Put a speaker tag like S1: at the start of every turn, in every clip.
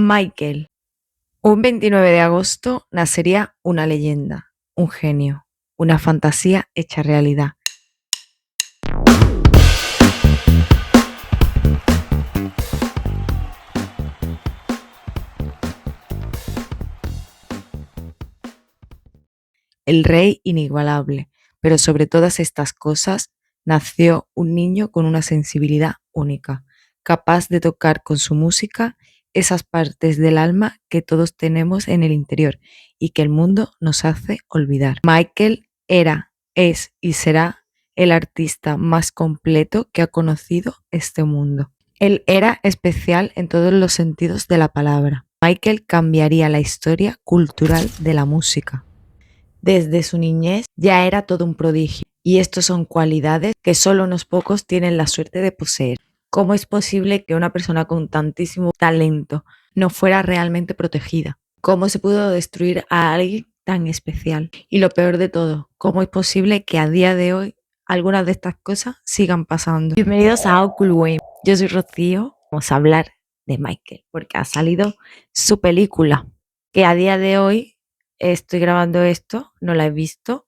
S1: Michael. Un 29 de agosto nacería una leyenda, un genio, una fantasía hecha realidad. El rey inigualable, pero sobre todas estas cosas nació un niño con una sensibilidad única, capaz de tocar con su música esas partes del alma que todos tenemos en el interior y que el mundo nos hace olvidar. Michael era, es y será el artista más completo que ha conocido este mundo. Él era especial en todos los sentidos de la palabra. Michael cambiaría la historia cultural de la música. Desde su niñez ya era todo un prodigio, y estos son cualidades que solo unos pocos tienen la suerte de poseer. ¿Cómo es posible que una persona con tantísimo talento no fuera realmente protegida? ¿Cómo se pudo destruir a alguien tan especial? Y lo peor de todo, ¿cómo es posible que a día de hoy algunas de estas cosas sigan pasando? Bienvenidos a Oculway. Yo soy Rocío. Vamos a hablar de Michael, porque ha salido su película, que a día de hoy estoy grabando esto, no la he visto.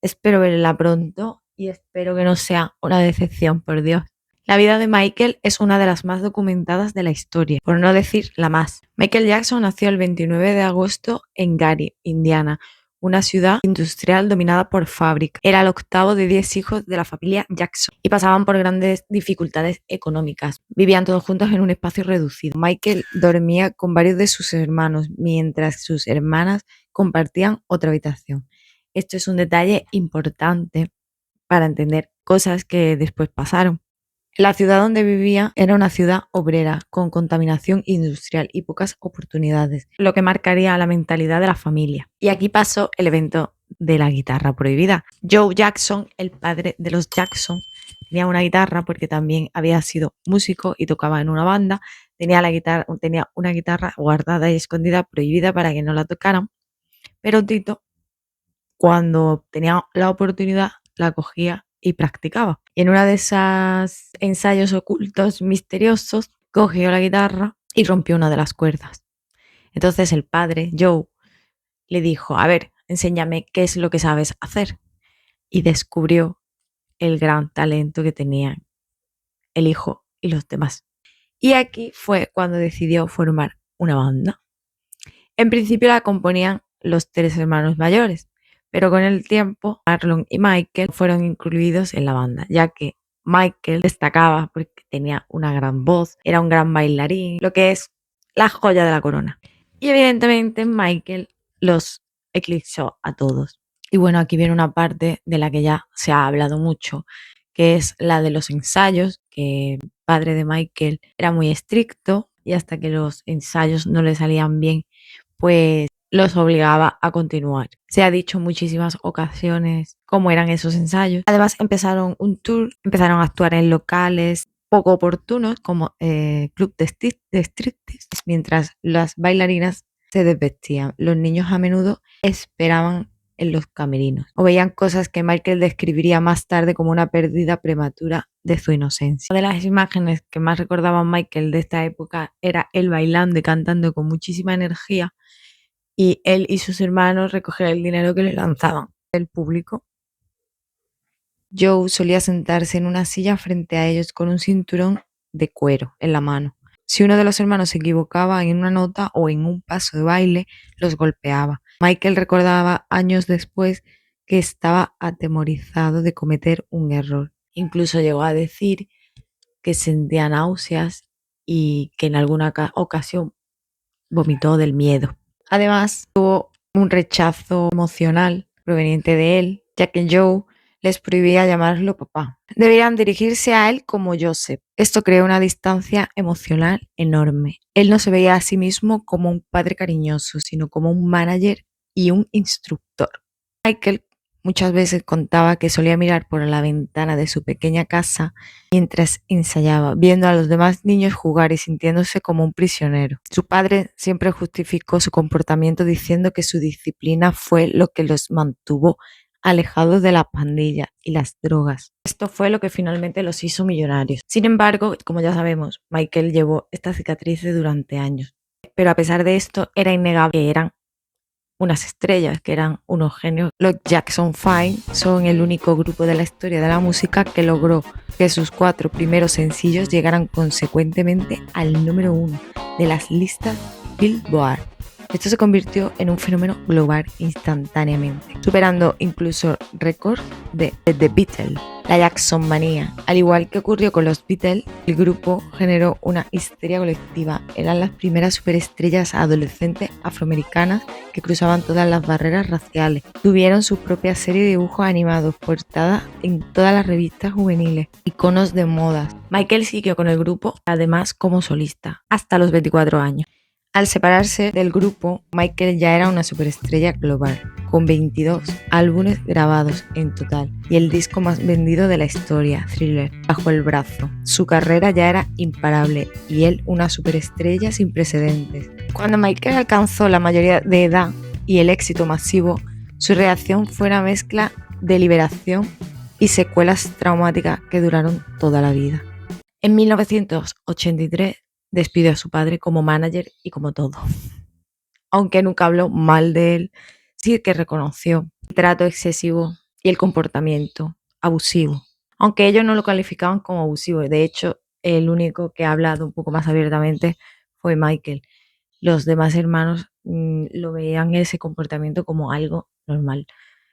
S1: Espero verla pronto y espero que no sea una decepción, por Dios. La vida de Michael es una de las más documentadas de la historia, por no decir la más. Michael Jackson nació el 29 de agosto en Gary, Indiana, una ciudad industrial dominada por fábricas. Era el octavo de 10 hijos de la familia Jackson y pasaban por grandes dificultades económicas. Vivían todos juntos en un espacio reducido. Michael dormía con varios de sus hermanos, mientras sus hermanas compartían otra habitación. Esto es un detalle importante para entender cosas que después pasaron. La ciudad donde vivía era una ciudad obrera, con contaminación industrial y pocas oportunidades, lo que marcaría la mentalidad de la familia. Y aquí pasó el evento de la guitarra prohibida. Joe Jackson, el padre de los Jackson, tenía una guitarra porque también había sido músico y tocaba en una banda. Tenía una guitarra guardada y escondida, prohibida para que no la tocaran. Pero Tito, cuando tenía la oportunidad, la cogía y practicaba. Y en una de esas ensayos ocultos misteriosos, cogió la guitarra y rompió una de las cuerdas. Entonces el padre, Joe, le dijo: a ver, enséñame qué es lo que sabes hacer. Y descubrió el gran talento que tenían el hijo y los demás. Y aquí fue cuando decidió formar una banda. En principio la componían los tres hermanos mayores, pero con el tiempo Marlon y Michael fueron incluidos en la banda, ya que Michael destacaba porque tenía una gran voz, era un gran bailarín, lo que es la joya de la corona. Y evidentemente Michael los eclipsó a todos. Y bueno, aquí viene una parte de la que ya se ha hablado mucho, que es la de los ensayos, que el padre de Michael era muy estricto y hasta que los ensayos no le salían bien, pues los obligaba a continuar. Se ha dicho en muchísimas ocasiones cómo eran esos ensayos. Además empezaron un tour, empezaron a actuar en locales poco oportunos como club de striptease, mientras las bailarinas se desvestían. Los niños a menudo esperaban en los camerinos o veían cosas que Michael describiría más tarde como una pérdida prematura de su inocencia. Una de las imágenes que más recordaban Michael de esta época era él bailando y cantando con muchísima energía, y él y sus hermanos recoger el dinero que le lanzaban del público. Joe solía sentarse en una silla frente a ellos con un cinturón de cuero en la mano. Si uno de los hermanos se equivocaba en una nota o en un paso de baile, los golpeaba. Michael recordaba años después que estaba atemorizado de cometer un error. Incluso llegó a decir que sentía náuseas y que en alguna ocasión vomitó del miedo. Además, tuvo un rechazo emocional proveniente de él, ya que Joe les prohibía llamarlo papá. Deberían dirigirse a él como Joseph. Esto creó una distancia emocional enorme. Él no se veía a sí mismo como un padre cariñoso, sino como un manager y un instructor. Michael muchas veces contaba que solía mirar por la ventana de su pequeña casa mientras ensayaba, viendo a los demás niños jugar y sintiéndose como un prisionero. Su padre siempre justificó su comportamiento diciendo que su disciplina fue lo que los mantuvo alejados de la pandilla y las drogas. Esto fue lo que finalmente los hizo millonarios. Sin embargo, como ya sabemos, Michael llevó estas cicatrices durante años. pero a pesar de esto era innegable que eran unas estrellas, que eran unos genios. Los Jackson 5 son el único grupo de la historia de la música que logró que sus 4 primeros sencillos llegaran consecuentemente al número 1 de las listas Billboard. Esto se convirtió en un fenómeno global instantáneamente, superando incluso récords de The Beatles, la Jackson manía. Al igual que ocurrió con los Beatles, el grupo generó una histeria colectiva. Eran las primeras superestrellas adolescentes afroamericanas que cruzaban todas las barreras raciales. Tuvieron su propia serie de dibujos animados, portadas en todas las revistas juveniles, iconos de modas. Michael siguió con el grupo, además como solista, hasta los 24 años. Al separarse del grupo, Michael ya era una superestrella global, con 22 álbumes grabados en total y el disco más vendido de la historia, Thriller, bajo el brazo. Su carrera ya era imparable y él una superestrella sin precedentes. Cuando Michael alcanzó la mayoría de edad y el éxito masivo, su reacción fue una mezcla de liberación y secuelas traumáticas que duraron toda la vida. En 1983, despidió a su padre como manager y como todo. Aunque nunca habló mal de él, sí que reconoció el trato excesivo y el comportamiento abusivo. Aunque ellos no lo calificaban como abusivo, de hecho, el único que ha hablado un poco más abiertamente fue Michael. Los demás hermanos lo veían ese comportamiento como algo normal,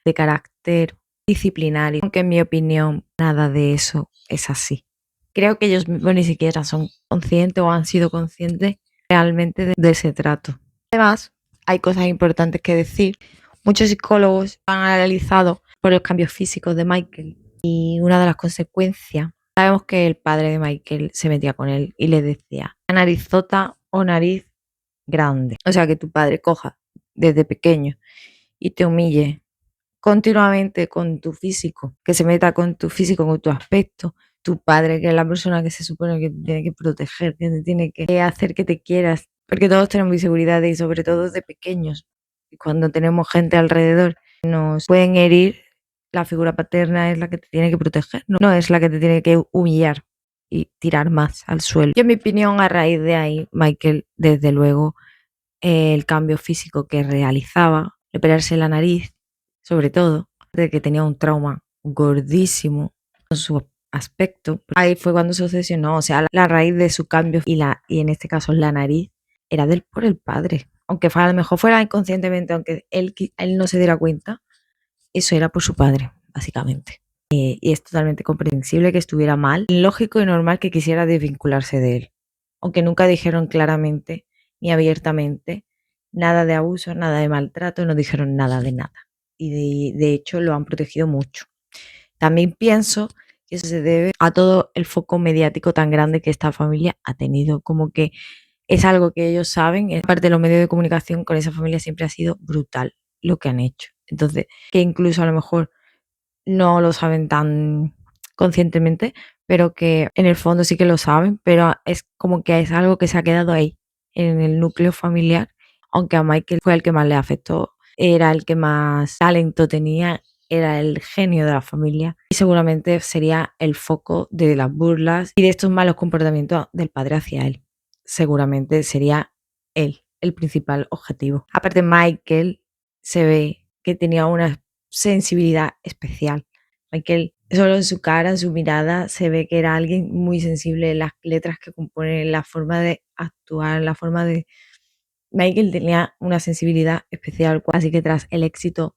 S1: de carácter disciplinario, aunque en mi opinión nada de eso es así. Creo que ellos mismos ni siquiera son conscientes o han sido conscientes realmente de ese trato. Además, hay cosas importantes que decir. Muchos psicólogos han analizado por los cambios físicos de Michael y una de las consecuencias, sabemos que el padre de Michael se metía con él y le decía narizota o nariz grande. O sea, que tu padre coja desde pequeño y te humille continuamente con tu físico, que se meta con tu físico, con tu aspecto. Tu padre, que es la persona que se supone que te tiene que proteger, que te tiene que hacer que te quieras, porque todos tenemos inseguridades y sobre todo de pequeños. Y cuando tenemos gente alrededor, nos pueden herir, la figura paterna es la que te tiene que proteger, no es la que te tiene que humillar y tirar más al suelo. Y en mi opinión, a raíz de ahí, Michael, desde luego, el cambio físico que realizaba, operarse la nariz, sobre todo, de que tenía un trauma gordísimo con su aspecto. Ahí fue cuando se obsesionó, o sea, la raíz de su cambio y en este caso la nariz era por el padre. Aunque a lo mejor fuera inconscientemente, aunque él no se diera cuenta, eso era por su padre, básicamente. Y es totalmente comprensible que estuviera mal, lógico y normal que quisiera desvincularse de él. Aunque nunca dijeron claramente ni abiertamente nada de abuso, nada de maltrato, no dijeron nada de nada. Y de hecho lo han protegido mucho. También pienso que eso se debe a todo el foco mediático tan grande que esta familia ha tenido, como que es algo que ellos saben, es parte de los medios de comunicación con esa familia siempre ha sido brutal lo que han hecho. Entonces, que incluso a lo mejor no lo saben tan conscientemente, pero que en el fondo sí que lo saben, pero es como que es algo que se ha quedado ahí, en el núcleo familiar, aunque a Michael fue el que más le afectó, era el que más talento tenía, era el genio de la familia y seguramente sería el foco de las burlas y de estos malos comportamientos del padre hacia él. Seguramente sería él el principal objetivo. Aparte, Michael se ve que tenía una sensibilidad especial. Michael, solo en su cara, en su mirada, se ve que era alguien muy sensible, las letras que componen, la forma de actuar, la forma de... Michael tenía una sensibilidad especial, así que tras el éxito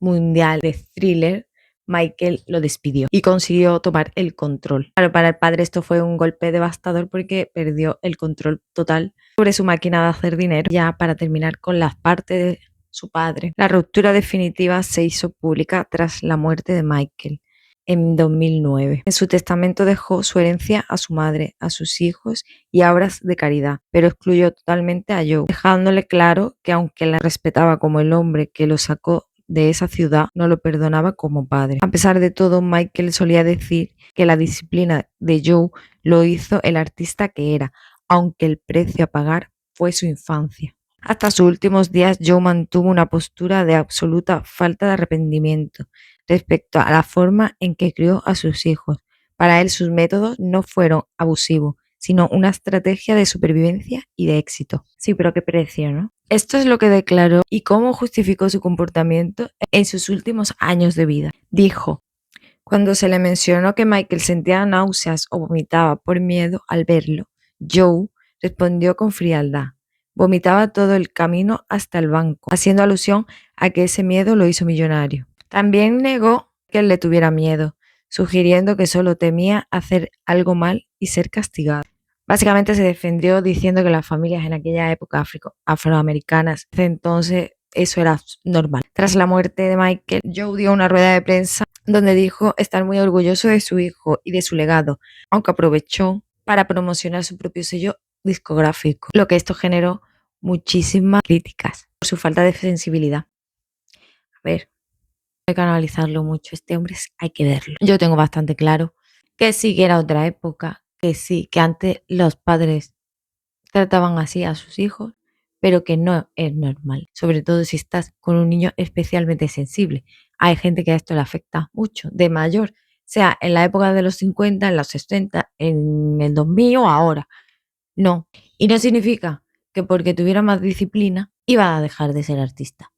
S1: mundial de Thriller, Michael lo despidió y consiguió tomar el control. Claro, para el padre esto fue un golpe devastador porque perdió el control total sobre su máquina de hacer dinero. Ya para terminar con las partes de su padre, la ruptura definitiva se hizo pública tras la muerte de Michael en 2009. En su testamento dejó su herencia a su madre, a sus hijos y a obras de caridad, pero excluyó totalmente a Joe, dejándole claro que aunque la respetaba como el hombre que lo sacó de esa ciudad, no lo perdonaba como padre. A pesar de todo, Michael solía decir que la disciplina de Joe lo hizo el artista que era, aunque el precio a pagar fue su infancia. Hasta sus últimos días, Joe mantuvo una postura de absoluta falta de arrepentimiento respecto a la forma en que crió a sus hijos. Para él, sus métodos no fueron abusivos, sino una estrategia de supervivencia y de éxito. Sí, pero qué precio, ¿no? Esto es lo que declaró y cómo justificó su comportamiento en sus últimos años de vida. Dijo: cuando se le mencionó que Michael sentía náuseas o vomitaba por miedo al verlo, Joe respondió con frialdad. Vomitaba todo el camino hasta el banco, haciendo alusión a que ese miedo lo hizo millonario. También negó que él le tuviera miedo, sugiriendo que solo temía hacer algo mal y ser castigado. Básicamente se defendió diciendo que las familias en aquella época afroamericanas, entonces eso era normal. Tras la muerte de Michael, Joe dio una rueda de prensa donde dijo estar muy orgulloso de su hijo y de su legado, aunque aprovechó para promocionar su propio sello discográfico, lo que esto generó muchísimas críticas por su falta de sensibilidad. A ver, hay que analizarlo mucho, este hombre hay que verlo. Yo tengo bastante claro que sí que era otra época, que sí, que antes los padres trataban así a sus hijos, pero que no es normal, sobre todo si estás con un niño especialmente sensible. Hay gente que a esto le afecta mucho, de mayor, sea en la época de los 50, en los 60, en el 2000 o ahora. No. Y no significa que porque tuviera más disciplina iba a dejar de ser artista.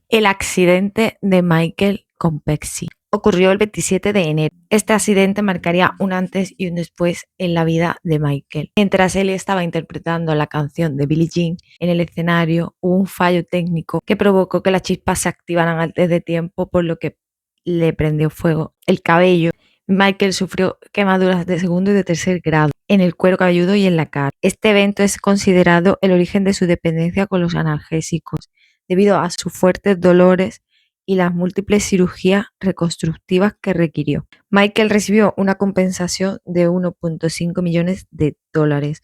S1: El accidente de Michael con Pepsi ocurrió el 27 de enero. Este accidente marcaría un antes y un después en la vida de Michael. Mientras él estaba interpretando la canción de Billie Jean en el escenario, hubo un fallo técnico que provocó que las chispas se activaran antes de tiempo, por lo que le prendió fuego el cabello. Michael sufrió quemaduras de segundo y de tercer grado en el cuero cabelludo y en la cara. Este evento es considerado el origen de su dependencia con los analgésicos, debido a sus fuertes dolores y las múltiples cirugías reconstructivas que requirió. Michael recibió una compensación de 1.5 millones de dólares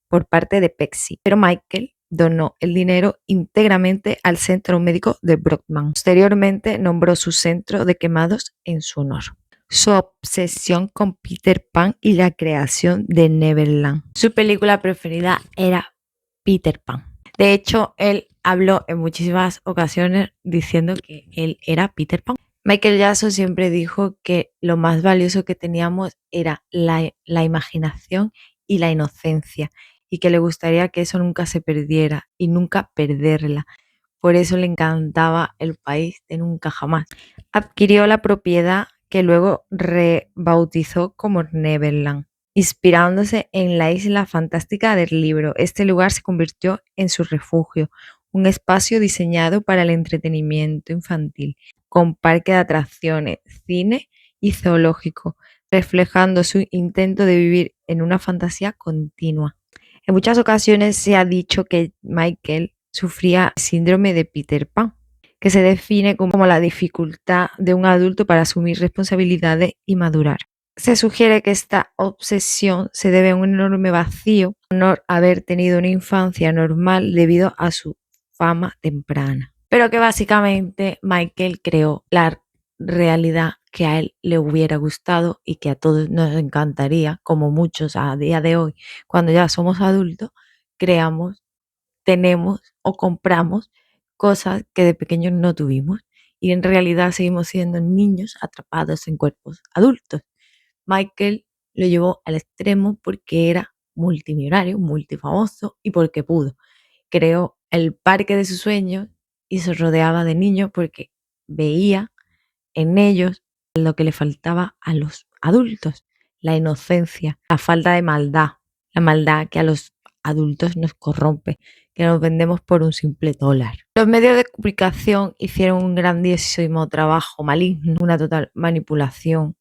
S1: por parte de Pepsi, pero Michael donó el dinero íntegramente al centro médico de Brockman. Posteriormente nombró su centro de quemados en su honor. Su obsesión con Peter Pan y la creación de Neverland. Su película preferida era Peter Pan. De hecho, él habló en muchísimas ocasiones diciendo que él era Peter Pan. Michael Jackson siempre dijo que lo más valioso que teníamos era la imaginación y la inocencia, y que le gustaría que eso nunca se perdiera y nunca perderla. Por eso le encantaba el país de nunca jamás. Adquirió la propiedad que luego rebautizó como Neverland, inspirándose en la isla fantástica del libro. Este lugar se convirtió en su refugio, un espacio diseñado para el entretenimiento infantil, con parque de atracciones, cine y zoológico, reflejando su intento de vivir en una fantasía continua. En muchas ocasiones se ha dicho que Michael sufría síndrome de Peter Pan, que se define como la dificultad de un adulto para asumir responsabilidades y madurar. Se sugiere que esta obsesión se debe a un enorme vacío por no haber tenido una infancia normal debido a su fama temprana. Pero que básicamente Michael creó la realidad que a él le hubiera gustado y que a todos nos encantaría, como muchos a día de hoy, cuando ya somos adultos, creamos, tenemos o compramos cosas que de pequeños no tuvimos y en realidad seguimos siendo niños atrapados en cuerpos adultos. Michael lo llevó al extremo porque era multimillonario, multifamoso y porque pudo. Creó el parque de sus sueños y se rodeaba de niños porque veía en ellos lo que le faltaba a los adultos, la inocencia, la falta de maldad, la maldad que a los adultos nos corrompe, que nos vendemos por un simple dólar. Los medios de comunicación hicieron un grandísimo trabajo maligno, una total manipulación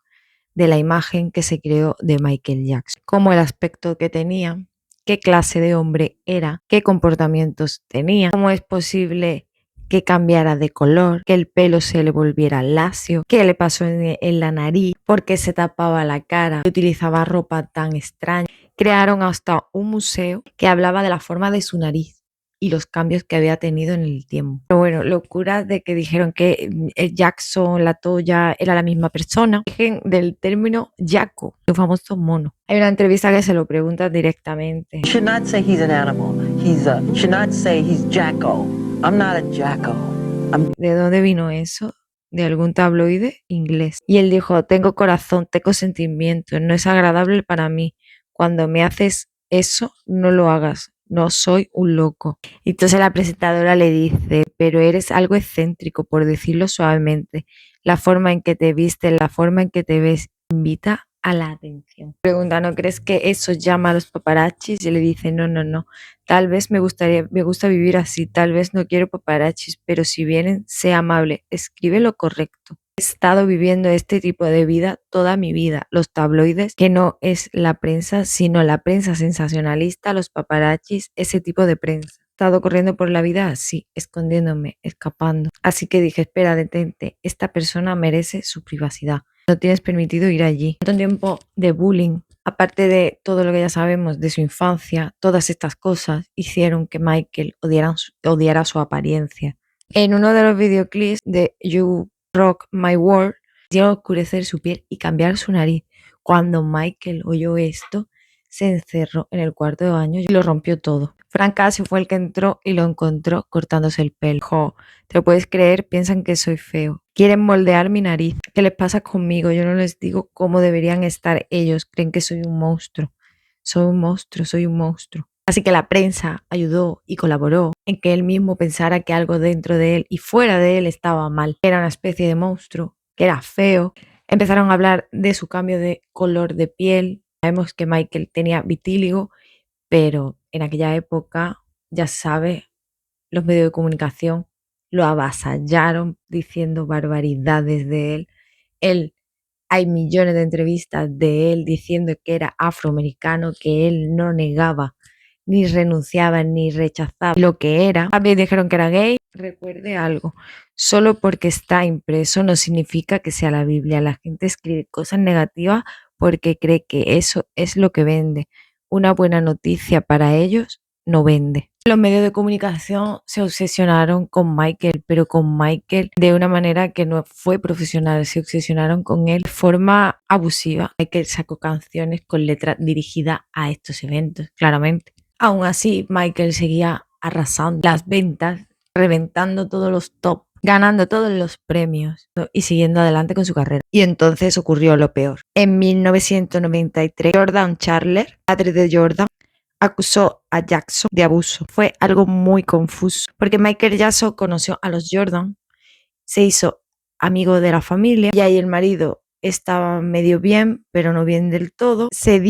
S1: de la imagen que se creó de Michael Jackson, como el aspecto que tenía, qué clase de hombre era, qué comportamientos tenía, cómo es posible que cambiara de color, que el pelo se le volviera lacio, qué le pasó en la nariz, por qué se tapaba la cara, que utilizaba ropa tan extraña. Crearon hasta un museo que hablaba de la forma de su nariz y los cambios que había tenido en el tiempo. Pero bueno, locuras de que dijeron que Jackson, la Toya, era la misma persona. Origen del término Jacko, un famoso mono. Hay una entrevista que se lo pregunta directamente.
S2: You should not say he's an animal. You should not say he's Jacko. I'm not a Jacko.
S1: ¿De dónde vino eso? De algún tabloide inglés. Y él dijo: tengo corazón, tengo sentimientos, no es agradable para mí cuando me haces eso, no lo hagas, no soy un loco. Y entonces la presentadora le dice, pero eres algo excéntrico, por decirlo suavemente. La forma en que te vistes, la forma en que te ves, invita a la atención. Pregunta, ¿no crees que eso llama a los paparazzis? Y le dice, no, no, no. Tal vez me gusta vivir así, tal vez no quiero paparazzis, pero si vienen, sé amable, escribe lo correcto. He estado viviendo este tipo de vida toda mi vida. Los tabloides, que no es la prensa, sino la prensa sensacionalista, los paparazzis, ese tipo de prensa. ¿He estado corriendo por la vida? Sí, escondiéndome, escapando. Así que dije, espera, detente, esta persona merece su privacidad. No tienes permitido ir allí. Tanto tiempo de bullying, aparte de todo lo que ya sabemos de su infancia, todas estas cosas hicieron que Michael odiara su apariencia. En uno de los videoclips de You Rock My World, llega a oscurecer su piel y cambiar su nariz. Cuando Michael oyó esto, se encerró en el cuarto de baño y lo rompió todo. Frank Casio fue el que entró y lo encontró cortándose el pelo. Jo, ¿te lo puedes creer? Piensan que soy feo. Quieren moldear mi nariz. ¿Qué les pasa conmigo? Yo no les digo cómo deberían estar ellos. Creen que soy un monstruo. Soy un monstruo, soy un monstruo. Así que la prensa ayudó y colaboró en que él mismo pensara que algo dentro de él y fuera de él estaba mal. Era una especie de monstruo, que era feo. Empezaron a hablar de su cambio de color de piel. Sabemos que Michael tenía vitíligo, pero en aquella época, ya se sabe, los medios de comunicación lo avasallaron diciendo barbaridades de él. Hay millones de entrevistas de él diciendo que era afroamericano, que él no negaba, ni renunciaba, ni rechazaba lo que era. También dijeron que era gay. Recuerde algo, solo porque está impreso no significa que sea la Biblia. La gente escribe cosas negativas porque cree que eso es lo que vende. Una buena noticia para ellos no vende. Los medios de comunicación se obsesionaron con Michael, pero con Michael de una manera que no fue profesional. Se obsesionaron con él de forma abusiva. Michael sacó canciones con letras dirigidas a estos eventos, claramente. Aún así, Michael seguía arrasando las ventas, reventando todos los top, ganando todos los premios, ¿no? Y siguiendo adelante con su carrera. Y entonces ocurrió lo peor. En 1993, Jordan Chandler, padre de Jordan, acusó a Jackson de abuso. Fue algo muy confuso, porque Michael Jackson conoció a los Jordan, se hizo amigo de la familia y ahí el marido estaba medio bien, pero no bien del todo. Se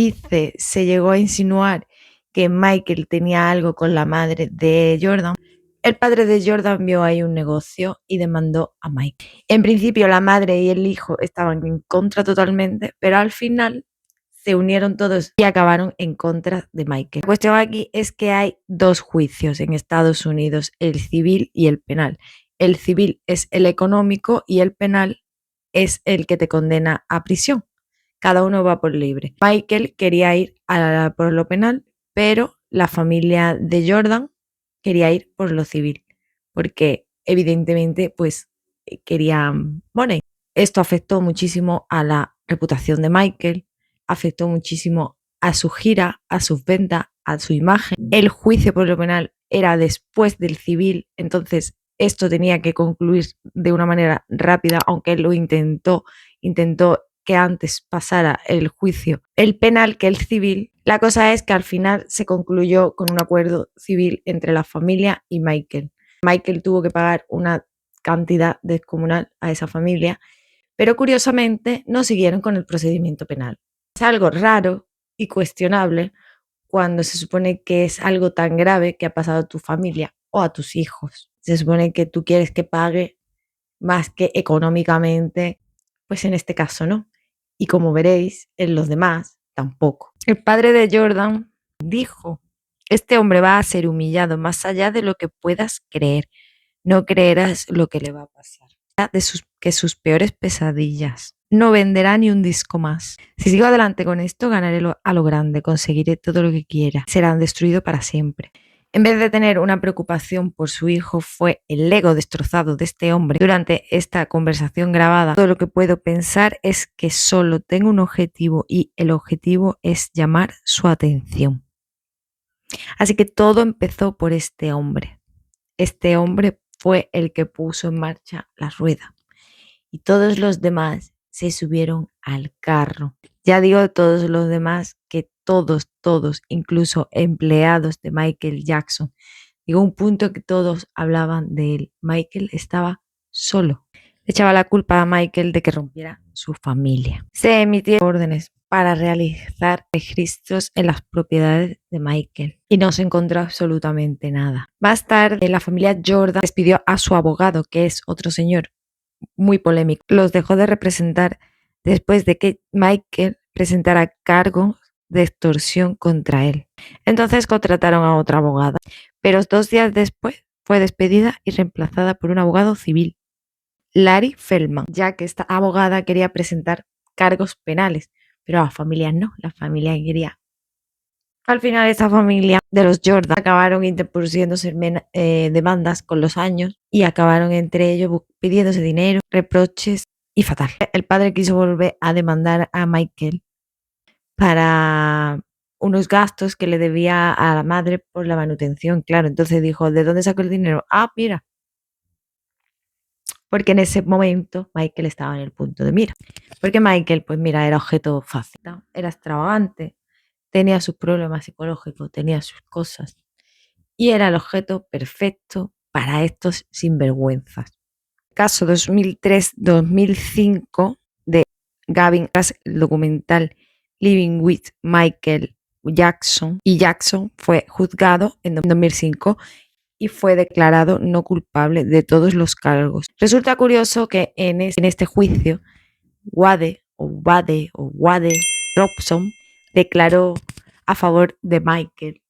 S1: llegó a insinuar que Michael tenía algo con la madre de Jordan. El padre de Jordan vio ahí un negocio y demandó a Michael. En principio la madre y el hijo estaban en contra totalmente, pero al final se unieron todos y acabaron en contra de Michael. La cuestión aquí es que hay dos juicios en Estados Unidos, el civil y el penal. El civil es el económico y el penal es el que te condena a prisión. Cada uno va por libre. Michael quería ir por lo penal, pero la familia de Jordan quería ir por lo civil, porque evidentemente pues querían money. Esto afectó muchísimo a la reputación de Michael, afectó muchísimo a su gira, a sus ventas, a su imagen. El juicio por lo penal era después del civil, entonces esto tenía que concluir de una manera rápida, aunque él lo intentó que antes pasara el juicio, el penal que el civil. La cosa es que al final se concluyó con un acuerdo civil entre la familia y Michael. Michael tuvo que pagar una cantidad descomunal a esa familia, pero curiosamente no siguieron con el procedimiento penal. Es algo raro y cuestionable cuando se supone que es algo tan grave que ha pasado a tu familia o a tus hijos. Se supone que tú quieres que pague más que económicamente, pues en este caso no. Y como veréis, en los demás tampoco. El padre de Jordan dijo, este hombre va a ser humillado más allá de lo que puedas creer. No creerás lo que le va a pasar. Que sus peores pesadillas. No venderá ni un disco más. Si sigo adelante con esto, ganaré a lo grande, conseguiré todo lo que quiera. Serán destruidos para siempre. En vez de tener una preocupación por su hijo, fue el ego destrozado de este hombre. Durante esta conversación grabada, todo lo que puedo pensar es que solo tengo un objetivo y el objetivo es llamar su atención. Así que todo empezó por este hombre. Este hombre fue el que puso en marcha la rueda y todos los demás se subieron al carro. Ya digo todos los demás que todos, incluso empleados de Michael Jackson. Llegó un punto que todos hablaban de él. Michael estaba solo. Le echaba la culpa a Michael de que rompiera su familia. Se emitieron órdenes para realizar registros en las propiedades de Michael y no se encontró absolutamente nada. Más tarde, la familia Jordan despidió a su abogado, que es otro señor muy polémico. Los dejó de representar después de que Michael presentara cargos de extorsión contra él. Entonces contrataron a otra abogada, pero 2 días después fue despedida y reemplazada por un abogado civil, Larry Feldman, ya que esta abogada quería presentar cargos penales, pero la familia no, la familia quería. Al final esta familia de los Jordan acabaron interpusiéndose demandas con los años y acabaron entre ellos pidiéndose dinero, reproches y fatal. El padre quiso volver a demandar a Michael para unos gastos que le debía a la madre por la manutención, claro. Entonces dijo, ¿de dónde sacó el dinero? Ah, mira. Porque en ese momento Michael estaba en el punto de mira. Porque Michael, pues mira, era objeto fácil, ¿no? Era extravagante, tenía sus problemas psicológicos, tenía sus cosas. Y era el objeto perfecto para estos sinvergüenzas. Caso 2003-2005 de Gavin, el documental Living with Michael Jackson. Y Jackson fue juzgado en 2005 y fue declarado no culpable de todos los cargos. Resulta curioso que en este juicio, Wade Robson declaró a favor de Michael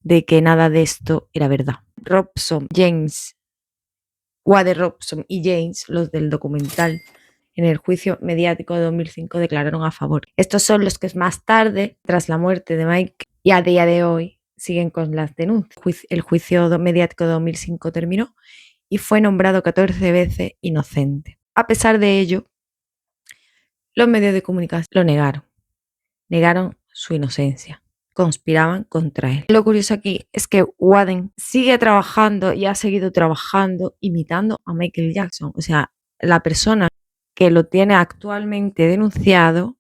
S1: de que nada de esto era verdad. Wade Robson y James, los del documental, en el juicio mediático de 2005 declararon a favor. Estos son los que más tarde, tras la muerte de Michael, y a día de hoy siguen con las denuncias. El juicio mediático de 2005 terminó y fue nombrado 14 veces inocente. A pesar de ello, los medios de comunicación lo negaron su inocencia, conspiraban contra él. Lo curioso aquí es que Wade sigue trabajando y ha seguido trabajando imitando a Michael Jackson. O sea, la persona que lo tiene actualmente denunciado,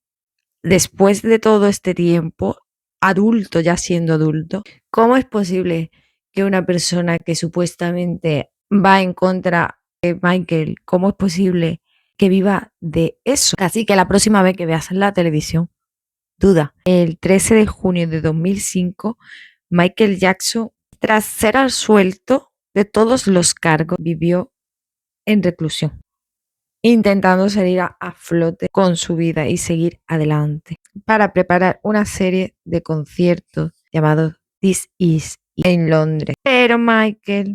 S1: después de todo este tiempo, adulto, ya siendo adulto, ¿cómo es posible que una persona que supuestamente va en contra de Michael, cómo es posible que viva de eso? Así que la próxima vez que veas en la televisión, duda. El 13 de junio de 2005, Michael Jackson, tras ser absuelto de todos los cargos, vivió en reclusión, intentando salir a flote con su vida y seguir adelante para preparar una serie de conciertos llamados This Is en Londres. Pero Michael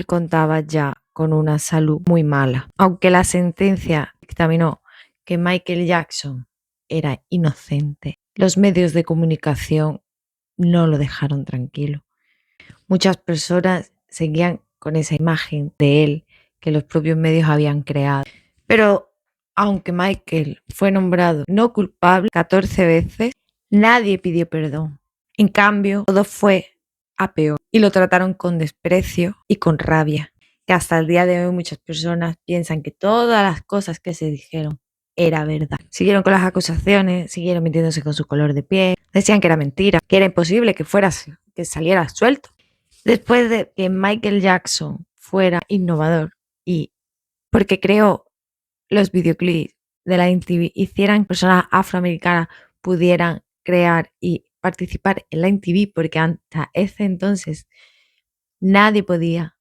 S1: contaba ya con una salud muy mala. Aunque la sentencia dictaminó que Michael Jackson era inocente, los medios de comunicación no lo dejaron tranquilo. Muchas personas seguían con esa imagen de él que los propios medios habían creado. Pero aunque Michael fue nombrado no culpable 14 veces, nadie pidió perdón. En cambio, todo fue a peor y lo trataron con desprecio y con rabia, que hasta el día de hoy muchas personas piensan que todas las cosas que se dijeron era verdad. Siguieron con las acusaciones, siguieron mintiéndose con su color de piel, decían que era mentira, que era imposible que saliera suelto. Después de que Michael Jackson fuera innovador y porque creó los videoclips de la MTV, hicieran personas afroamericanas pudieran crear y participar en la MTV, porque hasta ese entonces nadie podía.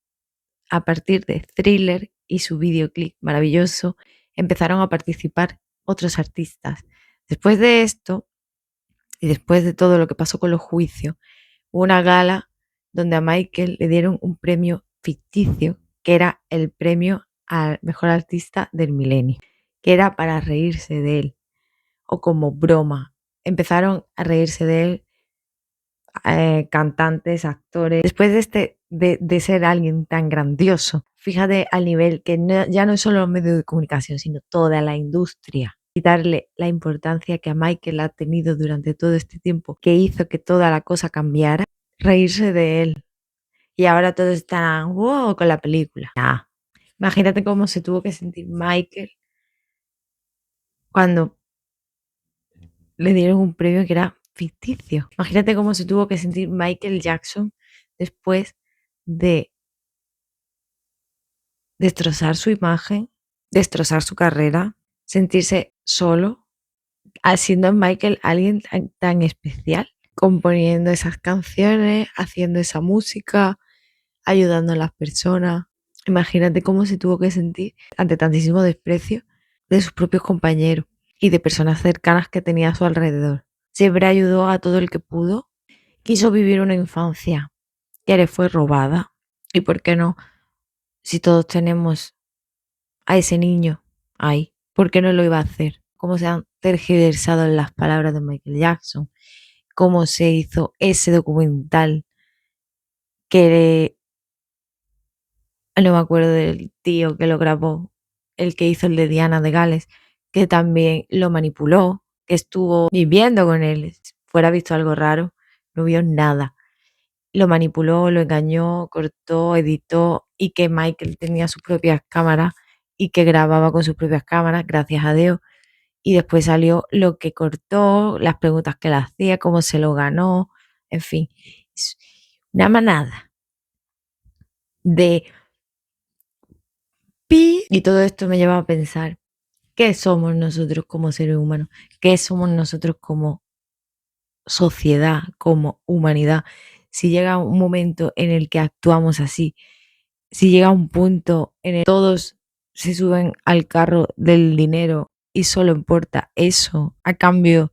S1: A partir de Thriller y su videoclip maravilloso, empezaron a participar otros artistas. Después de esto, y después de todo lo que pasó con los juicios, hubo una gala donde a Michael le dieron un premio ficticio, que era el premio al mejor artista del milenio, que era para reírse de él, o como broma. Empezaron a reírse de él cantantes, actores. Después de ser alguien tan grandioso, fíjate al nivel que ya no es solo los medios de comunicación, sino toda la industria. Y darle la importancia que a Michael ha tenido durante todo este tiempo, que hizo que toda la cosa cambiara, reírse de él. Y ahora todos están wow con la película. Nah. Imagínate cómo se tuvo que sentir Michael cuando le dieron un premio que era ficticio. Imagínate cómo se tuvo que sentir Michael Jackson después de destrozar su imagen, destrozar su carrera, sentirse solo, siendo Michael alguien tan especial, componiendo esas canciones, haciendo esa música, ayudando a las personas. Imagínate cómo se tuvo que sentir ante tantísimo desprecio de sus propios compañeros y de personas cercanas que tenía a su alrededor. Siempre ayudó a todo el que pudo. Quiso vivir una infancia que le fue robada. ¿Y por qué no? Si todos tenemos a ese niño ahí, ¿por qué no lo iba a hacer? Cómo se han tergiversado las palabras de Michael Jackson, cómo se hizo ese documental que no me acuerdo del tío que lo grabó, el que hizo el de Diana de Gales, que también lo manipuló, que estuvo viviendo con él. Si fuera visto algo raro, no vio nada. Lo manipuló, lo engañó, cortó, editó y que Michael tenía sus propias cámaras y que grababa con sus propias cámaras, gracias a Dios. Y después salió lo que cortó, las preguntas que le hacía, cómo se lo ganó, en fin. Es una manada de pi. Y todo esto me lleva a pensar, ¿qué somos nosotros como seres humanos? ¿Qué somos nosotros como sociedad, como humanidad? Si llega un momento en el que actuamos así, si llega un punto en el que todos se suben al carro del dinero y solo importa eso a cambio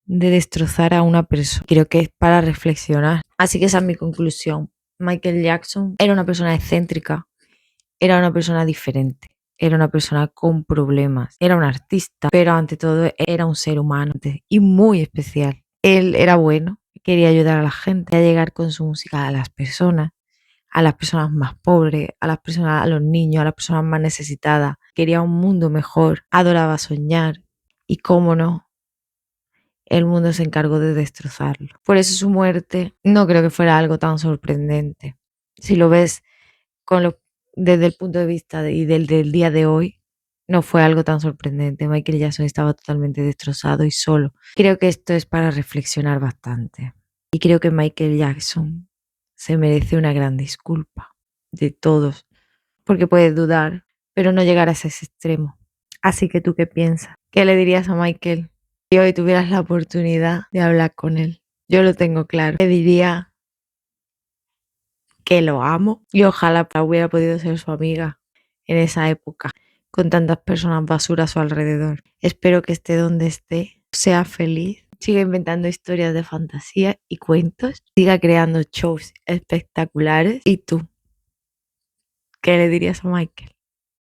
S1: de destrozar a una persona, creo que es para reflexionar. Así que esa es mi conclusión. Michael Jackson era una persona excéntrica, era una persona diferente, era una persona con problemas, era un artista, pero ante todo era un ser humano y muy especial. Él era bueno, quería ayudar a la gente, quería llegar con su música a las personas más pobres, a las personas, a los niños, a las personas más necesitadas. Quería un mundo mejor, adoraba soñar y cómo no, el mundo se encargó de destrozarlo. Por eso su muerte no creo que fuera algo tan sorprendente. Si lo ves desde el punto de vista del día de hoy, no fue algo tan sorprendente. Michael Jackson estaba totalmente destrozado y solo. Creo que esto es para reflexionar bastante. Y creo que Michael Jackson se merece una gran disculpa de todos, porque puedes dudar, pero no llegar a ese extremo. Así que ¿tú qué piensas? ¿Qué le dirías a Michael si hoy tuvieras la oportunidad de hablar con él? Yo lo tengo claro. Le diría que lo amo y ojalá hubiera podido ser su amiga en esa época, con tantas personas basura a su alrededor. Espero que esté donde esté, sea feliz, siga inventando historias de fantasía y cuentos, siga creando shows espectaculares. ¿Y tú? ¿Qué le dirías a Michael?